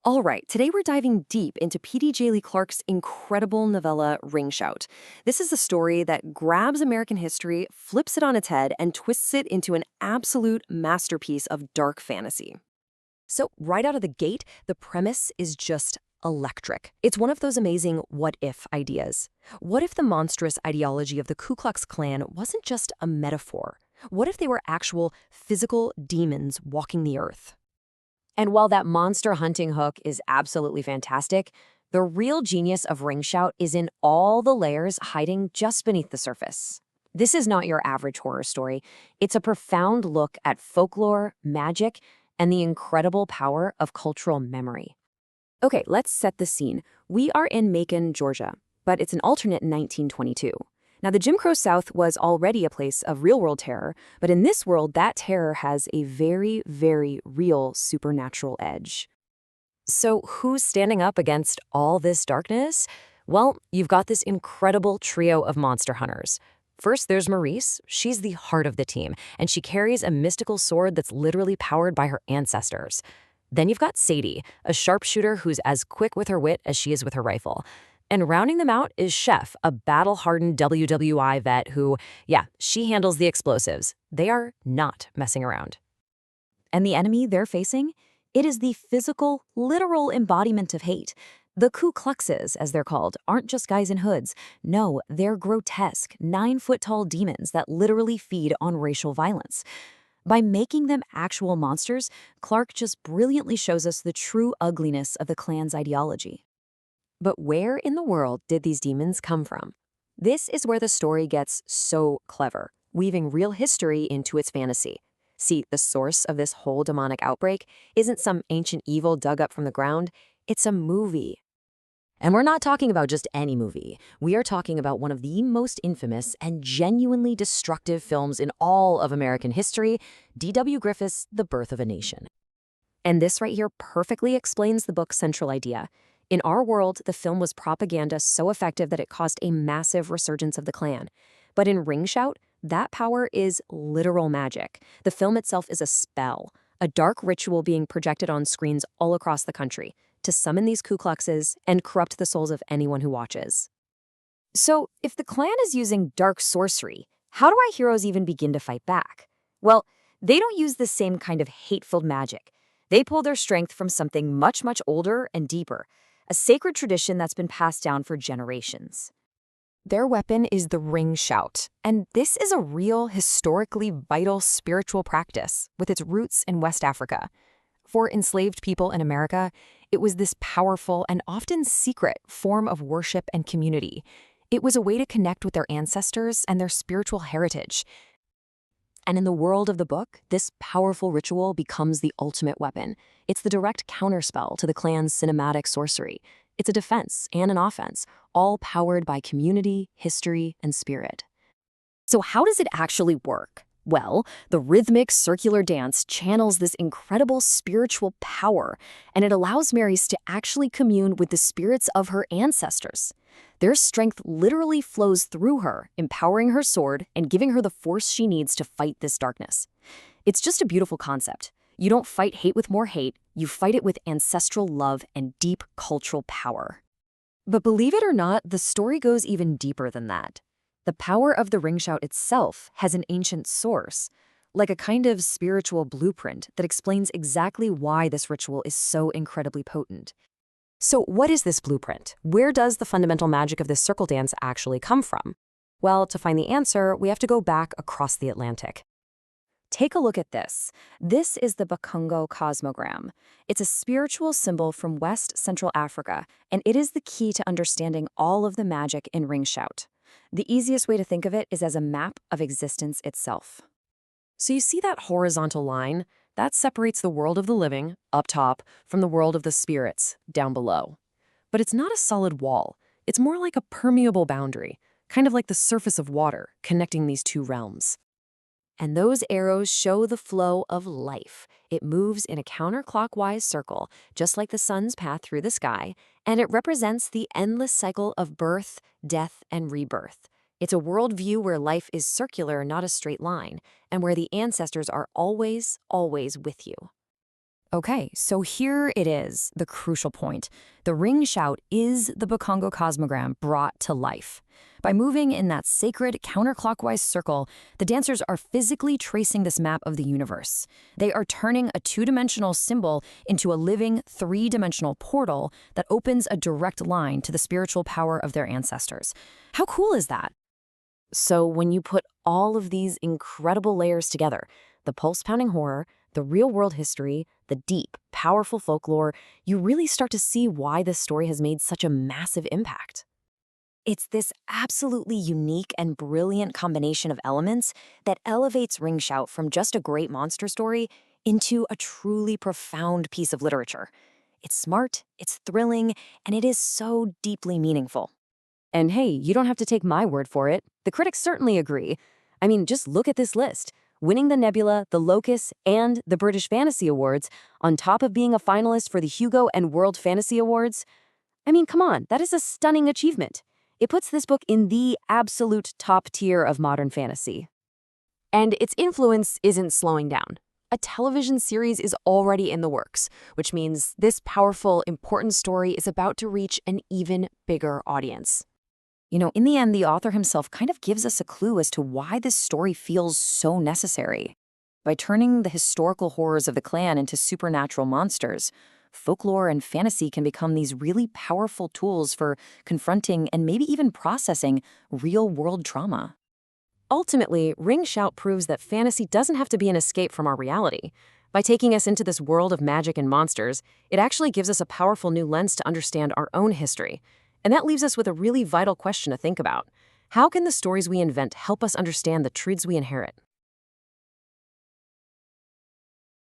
All right, today we're diving deep into PDjeliClark's incredible novella Ring Shout. This is a story that grabs American history, flips it on its head, and twists it into an absolute masterpiece of dark fantasy. So, right out of the gate, the premise is just electric. It's one of those amazing what-if ideas. What if the monstrous ideology of the Ku Klux Klan wasn't just a metaphor? What if they were actual physical demons walking the earth? And while that monster hunting hook is absolutely fantastic, the real genius of Ring Shout is in all the layers hiding just beneath the surface. This is not your average horror story. It's a profound look at folklore, magic, and the incredible power of cultural memory. Okay, let's set the scene. We are in Macon, Georgia, but it's an alternate 1922. Now, the Jim Crow South was already a place of real-world terror, but in this world, that terror has a very, very real supernatural edge. So who's standing up against all this darkness? Well, you've got this incredible trio of monster hunters. First, there's Maryse. She's the heart of the team, and she carries a mystical sword that's literally powered by her ancestors. Then you've got Sadie, a sharpshooter who's as quick with her wit as she is with her rifle. And rounding them out is Chef, a battle-hardened WWI vet who, yeah, she handles the explosives. They are not messing around. And the enemy they're facing? It is the physical, literal embodiment of hate. The ku-kluxes, as they're called, aren't just guys in hoods. No, they're grotesque, 9-foot-tall demons that literally feed on racial violence. By making them actual monsters, Clark just brilliantly shows us the true ugliness of the Klan's ideology. But where in the world did these demons come from? This is where the story gets so clever, weaving real history into its fantasy. See, the source of this whole demonic outbreak isn't some ancient evil dug up from the ground, it's a movie. And we're not talking about just any movie. We are talking about one of the most infamous and genuinely destructive films in all of American history, D.W. Griffith's The Birth of a Nation. And this right here perfectly explains the book's central idea. In our world, the film was propaganda so effective that it caused a massive resurgence of the Klan. But in Ring Shout, that power is literal magic. The film itself is a spell, a dark ritual being projected on screens all across the country to summon these ku-kluxes and corrupt the souls of anyone who watches. So, if the Klan is using dark sorcery, how do our heroes even begin to fight back? Well, they don't use the same kind of hate-filled magic. They pull their strength from something much, much older and deeper, a sacred tradition that's been passed down for generations. Their weapon is the Ring Shout, and this is a real, historically vital spiritual practice with its roots in West Africa. For enslaved people in America, it was this powerful and often secret form of worship and community. It was a way to connect with their ancestors and their spiritual heritage. And in the world of the book, this powerful ritual becomes the ultimate weapon. It's the direct counterspell to the Klan's cinematic sorcery. It's a defense and an offense, all powered by community, history, and spirit. So how does it actually work? Well, the rhythmic circular dance channels this incredible spiritual power, and it allows Maryse to actually commune with the spirits of her ancestors. Their strength literally flows through her, empowering her sword and giving her the force she needs to fight this darkness. It's just a beautiful concept. You don't fight hate with more hate, you fight it with ancestral love and deep cultural power. But believe it or not, the story goes even deeper than that. The power of the Ring Shout itself has an ancient source, like a kind of spiritual blueprint that explains exactly why this ritual is so incredibly potent. So what is this blueprint? Where does the fundamental magic of this circle dance actually come from? Well, to find the answer, we have to go back across the Atlantic. Take a look at this. This is the Bakongo cosmogram. It's a spiritual symbol from West Central Africa, and it is the key to understanding all of the magic in Ring Shout. The easiest way to think of it is as a map of existence itself. So you see that horizontal line? That separates the world of the living, up top, from the world of the spirits, down below. But it's not a solid wall. It's more like a permeable boundary, kind of like the surface of water, connecting these two realms. And those arrows show the flow of life. It moves in a counterclockwise circle, just like the sun's path through the sky, and it represents the endless cycle of birth, death, and rebirth. It's a worldview where life is circular, not a straight line, and where the ancestors are always, always with you. Okay, so here it is, the crucial point. The ring shout is the Bakongo cosmogram brought to life. By moving in that sacred counterclockwise circle, the dancers are physically tracing this map of the universe. They are turning a two-dimensional symbol into a living, three-dimensional portal that opens a direct line to the spiritual power of their ancestors. How cool is that? So when you put all of these incredible layers together, the pulse-pounding horror, the real-world history, the deep, powerful folklore, you really start to see why this story has made such a massive impact. It's this absolutely unique and brilliant combination of elements that elevates Ring Shout from just a great monster story into a truly profound piece of literature. It's smart, it's thrilling, and it is so deeply meaningful. And hey, you don't have to take my word for it. The critics certainly agree. I mean, just look at this list. Winning the Nebula, the Locus, and the British Fantasy Awards, on top of being a finalist for the Hugo and World Fantasy Awards. I mean, come on, that is a stunning achievement. It puts this book in the absolute top tier of modern fantasy. And its influence isn't slowing down. A television series is already in the works, which means this powerful, important story is about to reach an even bigger audience. You know, in the end, the author himself kind of gives us a clue as to why this story feels so necessary. By turning the historical horrors of the clan into supernatural monsters, folklore and fantasy can become these really powerful tools for confronting and maybe even processing real-world trauma. Ultimately, Ring Shout proves that fantasy doesn't have to be an escape from our reality. By taking us into this world of magic and monsters, it actually gives us a powerful new lens to understand our own history. And that leaves us with a really vital question to think about. How can the stories we invent help us understand the truths we inherit?